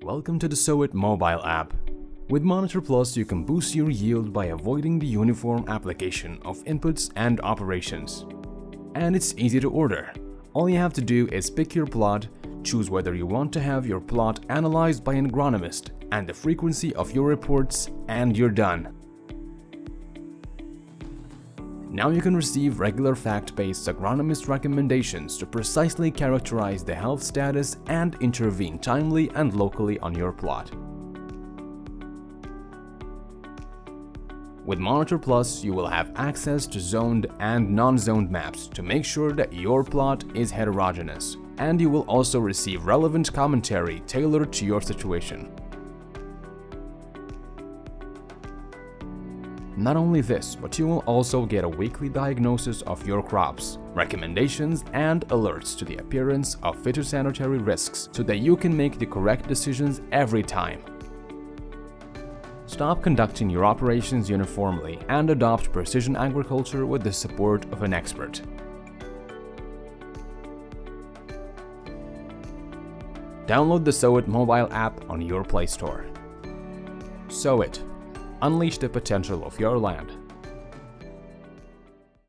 Welcome to the SOWIT mobile app. With Monitor Plus, you can boost your yield by avoiding the uniform application of inputs and operations. And it's easy to order. All you have to do is pick your plot, choose whether you want to have your plot analyzed by an agronomist and the frequency of your reports, and you're done. Now you can receive regular fact-based agronomist recommendations to precisely characterize the health status and intervene timely and locally on your plot. With Monitor Plus, you will have access to zoned and non-zoned maps to make sure that your plot is heterogeneous, and you will also receive relevant commentary tailored to your situation. Not only this, but you will also get a weekly diagnosis of your crops, recommendations and alerts to the appearance of phytosanitary risks so that you can make the correct decisions every time. Stop conducting your operations uniformly and adopt precision agriculture with the support of an expert. Download the SOWIT mobile app on your Play Store. SOWIT. Unleash the potential of your land.